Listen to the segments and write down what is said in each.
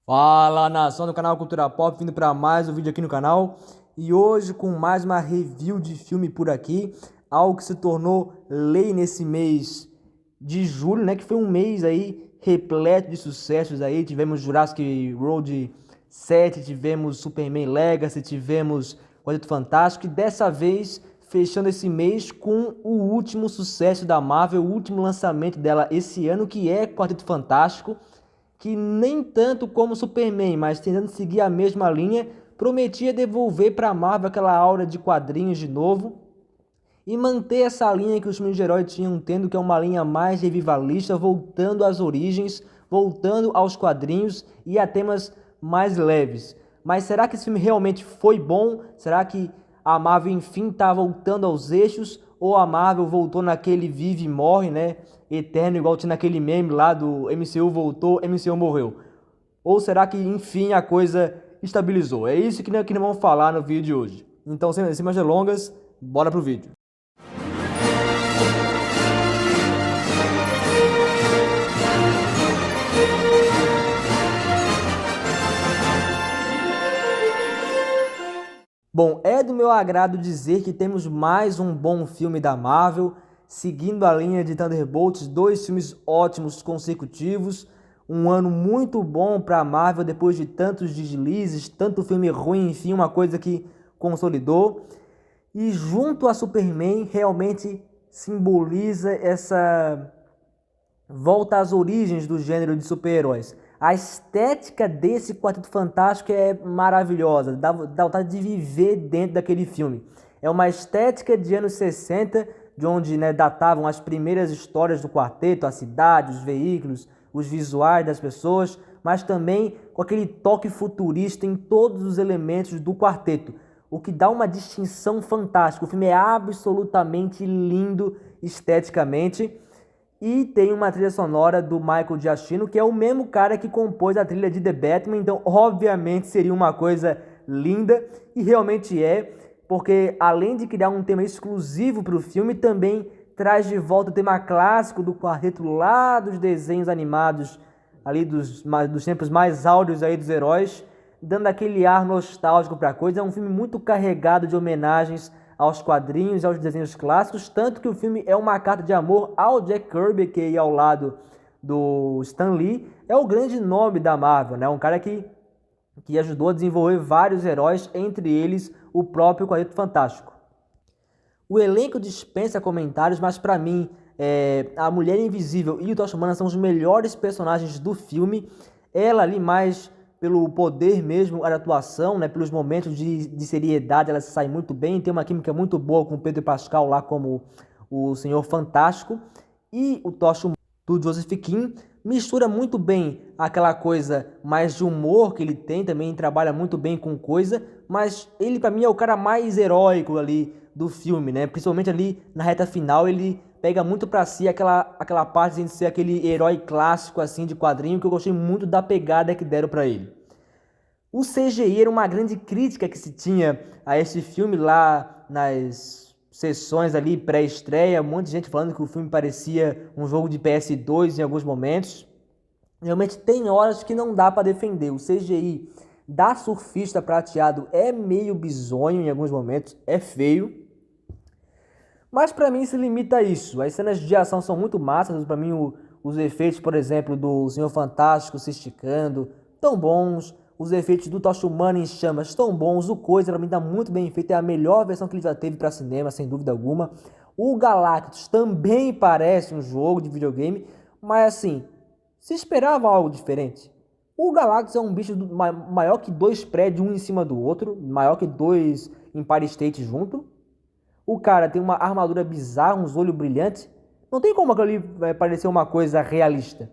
Fala, nação do canal Cultura Pop, vindo para mais um vídeo aqui no canal. E hoje com mais uma review de filme por aqui, algo que se tornou lei nesse mês de julho, né, que foi um mês aí repleto de sucessos aí. Tivemos Jurassic World 7, tivemos Superman Legacy, tivemos Quarteto Fantástico e dessa vez fechando esse mês com o último sucesso da Marvel, o último lançamento dela esse ano, que é Quarteto Fantástico, que nem tanto como Superman, mas tentando seguir a mesma linha, prometia devolver para a Marvel aquela aura de quadrinhos de novo e manter essa linha que os filmes de herói tinham tendo, que é uma linha mais revivalista, voltando às origens, voltando aos quadrinhos e a temas mais leves. Mas será que esse filme realmente foi bom? Será que a Marvel enfim está voltando aos eixos? Ou a Marvel voltou naquele vive e morre, né? Eterno, igual tinha naquele meme lá do MCU voltou, MCU morreu. Ou será que enfim a coisa estabilizou? É isso que nós vamos falar no vídeo de hoje. Então, sem mais delongas, bora pro vídeo. Bom, é do meu agrado dizer que temos mais um bom filme da Marvel, seguindo a linha de Thunderbolts, dois filmes ótimos consecutivos, um ano muito bom para a Marvel depois de tantos deslizes, tanto filme ruim, enfim, uma coisa que consolidou. E junto a Superman realmente simboliza essa volta às origens do gênero de super-heróis. A estética desse Quarteto Fantástico é maravilhosa, dá vontade de viver dentro daquele filme. É uma estética de anos 60, de onde, né, datavam as primeiras histórias do quarteto, a cidade, os veículos, os visuais das pessoas, mas também com aquele toque futurista em todos os elementos do quarteto, o que dá uma distinção fantástica. O filme é absolutamente lindo esteticamente. E tem uma trilha sonora do Michael Giacchino, que é o mesmo cara que compôs a trilha de The Batman, então obviamente seria uma coisa linda, e realmente é, porque além de criar um tema exclusivo para o filme, também traz de volta o tema clássico do quarteto lá dos desenhos animados, ali dos tempos mais áureos aí dos heróis, dando aquele ar nostálgico para a coisa. É um filme muito carregado de homenagens aos quadrinhos e aos desenhos clássicos, tanto que o filme é uma carta de amor ao Jack Kirby, que ao lado do Stan Lee é o grande nome da Marvel, né? Um cara que ajudou a desenvolver vários heróis, entre eles o próprio Quarteto Fantástico. O elenco dispensa comentários, mas para mim a Mulher Invisível e o Tocha Humana são os melhores personagens do filme. Ela ali mais pelo poder mesmo, a atuação, né, pelos momentos de seriedade, ela se sai muito bem, tem uma química muito boa com o Pedro Pascal lá como o Senhor Fantástico, e o Tocha do Joseph Kim mistura muito bem aquela coisa mais de humor que ele tem, também trabalha muito bem com coisa, mas ele para mim é o cara mais heróico ali do filme, né, principalmente ali na reta final. Ele pega muito pra si aquela parte de ser aquele herói clássico assim de quadrinho, que eu gostei muito da pegada que deram pra ele. O CGI era uma grande crítica que se tinha a esse filme lá nas sessões ali pré-estreia, um monte de gente falando que o filme parecia um jogo de PS2 em alguns momentos. Realmente tem horas que não dá pra defender. O CGI da surfista prateado é meio bizonho em alguns momentos, é feio. Mas pra mim se limita a isso. As cenas de ação são muito massas. Pra mim os efeitos, por exemplo, do Senhor Fantástico se esticando, tão bons. Os efeitos do Tocha Humana em chamas tão bons. O Coisa pra mim tá muito bem feito. É a melhor versão que ele já teve pra cinema, sem dúvida alguma. O Galactus também parece um jogo de videogame, mas assim, se esperava algo diferente. O Galactus é um bicho maior que dois prédios, um em cima do outro, maior que dois Empire State junto. O cara tem uma armadura bizarra, uns olhos brilhantes. Não tem como aquilo ali vai parecer uma coisa realista.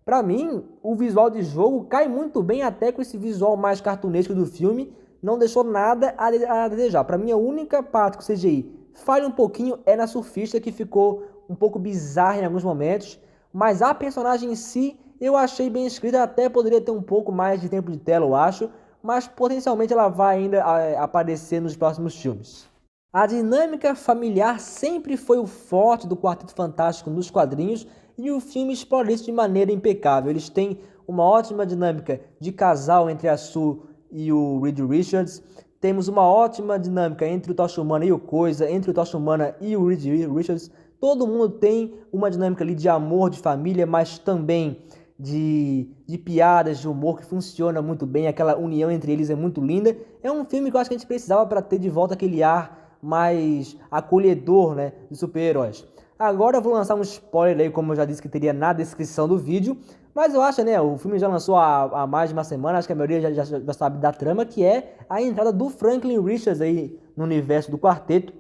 Pra mim, o visual de jogo cai muito bem até com esse visual mais cartunesco do filme. Não deixou nada a desejar. Pra mim, a única parte que o CGI falha um pouquinho é na surfista, que ficou um pouco bizarra em alguns momentos. Mas a personagem em si, eu achei bem escrita. Até poderia ter um pouco mais de tempo de tela, eu acho. Mas potencialmente ela vai ainda aparecer nos próximos filmes. A dinâmica familiar sempre foi o forte do Quarteto Fantástico nos quadrinhos, e o filme explora isso de maneira impecável. Eles têm uma ótima dinâmica de casal entre a Sue e o Reed Richards. Temos uma ótima dinâmica entre o Tocha Humana e o Coisa, entre o Tocha Humana e o Reed Richards. Todo mundo tem uma dinâmica ali de amor, de família, mas também de piadas, de humor que funciona muito bem. Aquela união entre eles é muito linda. É um filme que eu acho que a gente precisava para ter de volta aquele ar mais acolhedor, né, de super-heróis. Agora eu vou lançar um spoiler aí, como eu já disse que teria na descrição do vídeo. Mas eu acho, né, o filme já lançou há mais de uma semana, acho que a maioria já sabe da trama, que é a entrada do Franklin Richards aí no universo do quarteto,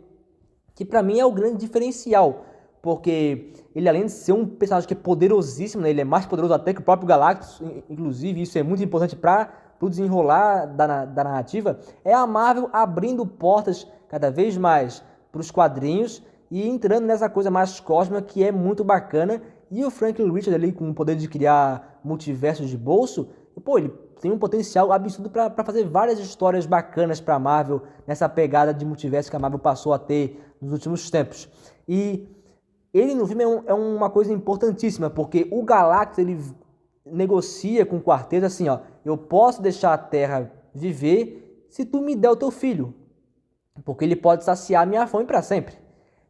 que pra mim é o grande diferencial, porque ele, além de ser um personagem que é poderosíssimo, né, ele é mais poderoso até que o próprio Galactus, inclusive isso é muito importante para o desenrolar da narrativa, é a Marvel abrindo portas cada vez mais para os quadrinhos e entrando nessa coisa mais cósmica que é muito bacana. E o Franklin Richards ali com o poder de criar multiversos de bolso, pô, ele tem um potencial absurdo para fazer várias histórias bacanas para a Marvel nessa pegada de multiverso que a Marvel passou a ter nos últimos tempos. E ele no filme é uma coisa importantíssima, porque o Galactus ele negocia com o quarteto assim, ó, eu posso deixar a Terra viver se tu me der o teu filho, porque ele pode saciar minha fome para sempre.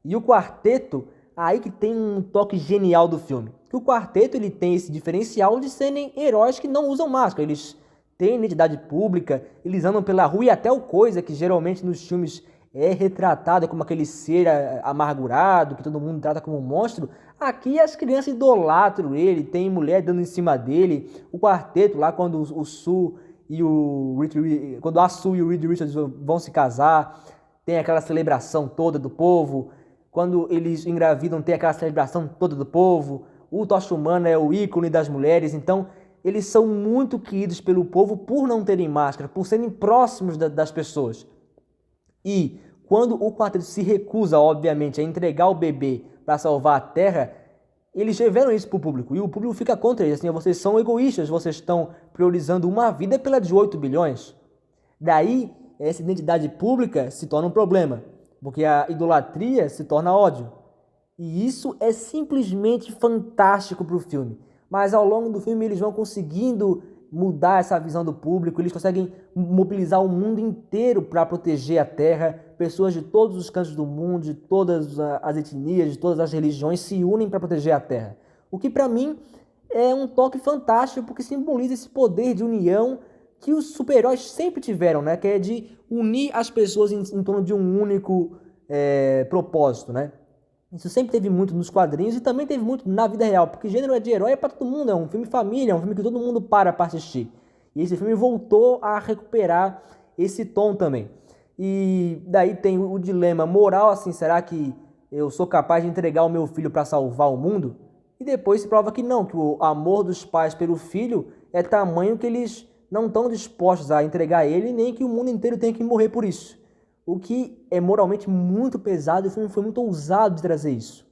E o quarteto, aí que tem um toque genial do filme, que o quarteto ele tem esse diferencial de serem heróis que não usam máscara, eles têm identidade pública, eles andam pela rua e até o Coisa, que geralmente nos filmes é retratado como aquele ser amargurado, que todo mundo trata como um monstro, aqui as crianças idolatram ele, tem mulher dando em cima dele, o quarteto lá quando o Sue e o quando a Sue e o Reed Richards vão se casar, tem aquela celebração toda do povo. Quando eles engravidam, tem aquela celebração toda do povo. O Tocha Humana é o ícone das mulheres. Então, eles são muito queridos pelo povo por não terem máscara, por serem próximos das pessoas. E quando o quarteto se recusa, obviamente, a entregar o bebê para salvar a Terra, eles revelam isso para o público. E o público fica contra eles. Assim, vocês são egoístas, vocês estão priorizando uma vida pela de 8 bilhões. Daí, essa identidade pública se torna um problema, porque a idolatria se torna ódio. E isso é simplesmente fantástico para o filme. Mas ao longo do filme eles vão conseguindo mudar essa visão do público, eles conseguem mobilizar o mundo inteiro para proteger a Terra. Pessoas de todos os cantos do mundo, de todas as etnias, de todas as religiões se unem para proteger a Terra. O que para mim é um toque fantástico, porque simboliza esse poder de união que os super-heróis sempre tiveram, né? Que é de unir as pessoas em torno de um único propósito, né? Isso sempre teve muito nos quadrinhos e também teve muito na vida real, porque gênero de herói é para todo mundo, é um filme família, é um filme que todo mundo para assistir. E esse filme voltou a recuperar esse tom também. E daí tem o dilema moral, assim, será que eu sou capaz de entregar o meu filho para salvar o mundo? E depois se prova que não, que o amor dos pais pelo filho é tamanho que eles não estão dispostos a entregar ele, nem que o mundo inteiro tenha que morrer por isso. O que é moralmente muito pesado e o filme foi muito ousado de trazer isso.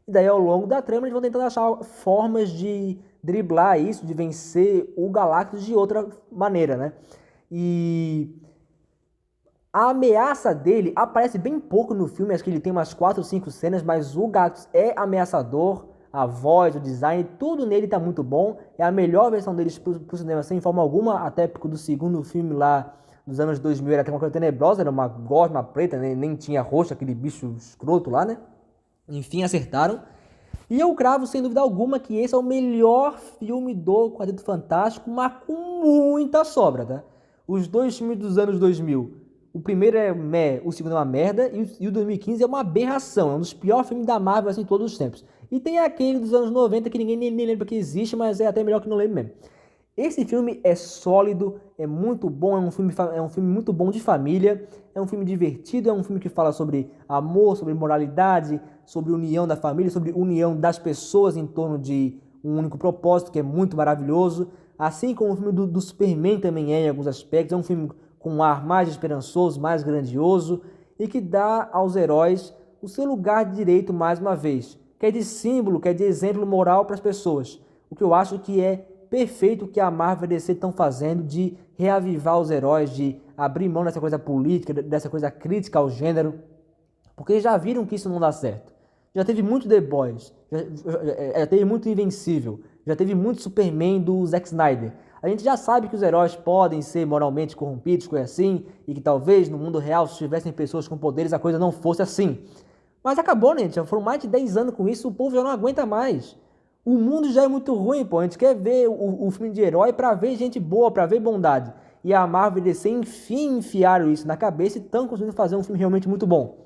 E daí ao longo da trama eles vão tentando achar formas de driblar isso, de vencer o Galactus de outra maneira, né? E a ameaça dele aparece bem pouco no filme, acho que ele tem umas 4 ou 5 cenas, mas o Galactus é ameaçador, a voz, o design, tudo nele tá muito bom. É a melhor versão deles pro cinema, sem forma alguma, até porque do segundo filme lá dos anos 2000 era até uma coisa tenebrosa, era uma gosma preta, nem tinha rosto, aquele bicho escroto lá, né? Enfim, acertaram. E eu cravo, sem dúvida alguma, que esse é o melhor filme do Quarteto Fantástico, mas com muita sobra, tá? Os dois filmes dos anos 2000, o primeiro é meh, o segundo é uma merda, e o 2015 é uma aberração, é um dos piores filmes da Marvel, assim, todos os tempos. E tem aquele dos anos 90 que ninguém nem lembra que existe, mas é até melhor que não lembre mesmo. Esse filme é sólido, é muito bom, é um filme muito bom de família, é um filme divertido, é um filme que fala sobre amor, sobre moralidade, sobre união da família, sobre união das pessoas em torno de um único propósito, que é muito maravilhoso. Assim como o filme do Superman também é em alguns aspectos, é um filme com um ar mais esperançoso, mais grandioso e que dá aos heróis o seu lugar de direito mais uma vez, que é de símbolo, que é de exemplo moral para as pessoas. O que eu acho que é perfeito o que a Marvel e a DC estão fazendo de reavivar os heróis, de abrir mão dessa coisa política, dessa coisa crítica ao gênero, porque já viram que isso não dá certo. Já teve muito The Boys, já teve muito Invencível, Já teve muito Superman do Zack Snyder. A gente já sabe que os heróis podem ser moralmente corrompidos, coisa assim, e que talvez no mundo real, se tivessem pessoas com poderes, a coisa não fosse assim. Mas acabou, né, gente? Já foram mais de 10 anos com isso, o povo já não aguenta mais. O mundo já é muito ruim, pô. A gente quer ver o filme de herói pra ver gente boa, pra ver bondade. E a Marvel e DC, enfim, enfiaram isso na cabeça e estão conseguindo fazer um filme realmente muito bom.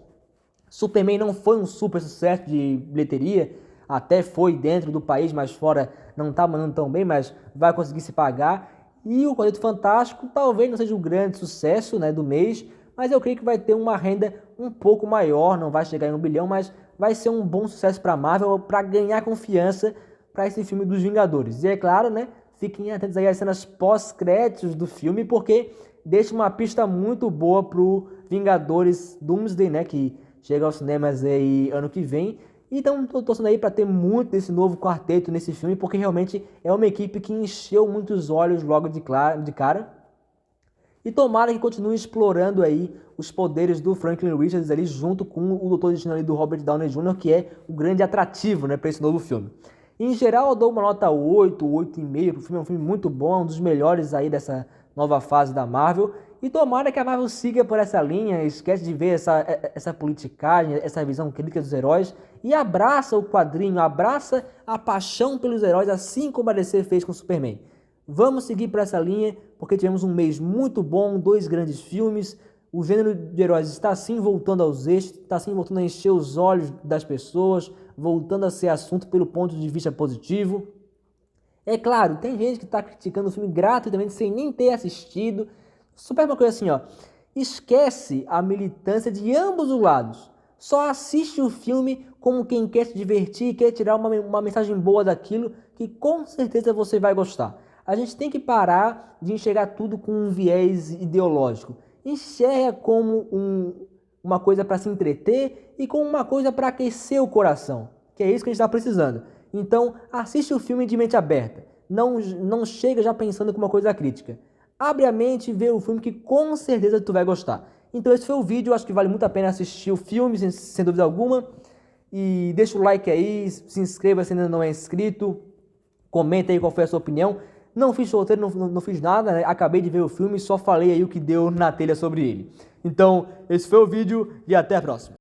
Superman não foi um super sucesso de bilheteria, até foi dentro do país, mas fora não tá mandando tão bem, mas vai conseguir se pagar. E o Quarteto Fantástico talvez não seja o grande sucesso, né, do mês, mas eu creio que vai ter uma renda um pouco maior, não vai chegar em 1 bilhão, mas vai ser um bom sucesso para a Marvel, para ganhar confiança para esse filme dos Vingadores. E é claro, né, fiquem atentos aí às cenas pós-créditos do filme, porque deixa uma pista muito boa pro Vingadores Doomsday, né, que chega aos cinemas aí ano que vem. Então tô torcendo aí para ter muito desse novo quarteto nesse filme, porque realmente é uma equipe que encheu muitos olhos logo de cara. E tomara que continue explorando aí os poderes do Franklin Richards ali junto com o Doutor Destino ali do Robert Downey Jr., que é o grande atrativo, né, para esse novo filme. Em geral eu dou uma nota 8, 8,5 pro filme, é um filme muito bom, um dos melhores aí dessa nova fase da Marvel. E tomara que a Marvel siga por essa linha, esquece de ver essa politicagem, essa visão crítica dos heróis e abraça o quadrinho, abraça a paixão pelos heróis, assim como a DC fez com o Superman. Vamos seguir por essa linha, porque tivemos um mês muito bom, 2 grandes filmes, o gênero de heróis está sim voltando aos eixos, está sim voltando a encher os olhos das pessoas, voltando a ser assunto pelo ponto de vista positivo. É claro, tem gente que está criticando o filme gratuitamente sem nem ter assistido. Super uma coisa assim, ó. Esquece a militância de ambos os lados. Só assiste o filme como quem quer se divertir e quer tirar uma mensagem boa daquilo que com certeza você vai gostar. A gente tem que parar de enxergar tudo com um viés ideológico. Enxerga como uma coisa para se entreter e como uma coisa para aquecer o coração, que é isso que a gente está precisando. Então, assiste o filme de mente aberta. Não chega já pensando com uma coisa crítica. Abre a mente e vê o filme que com certeza tu vai gostar. Então esse foi o vídeo, acho que vale muito a pena assistir o filme, sem dúvida alguma. E deixa o like aí, se inscreva se ainda não é inscrito. Comenta aí qual foi a sua opinião. Não fiz roteiro, não fiz nada, né? Acabei de ver o filme e só falei aí o que deu na telha sobre ele. Então, esse foi o vídeo e até a próxima.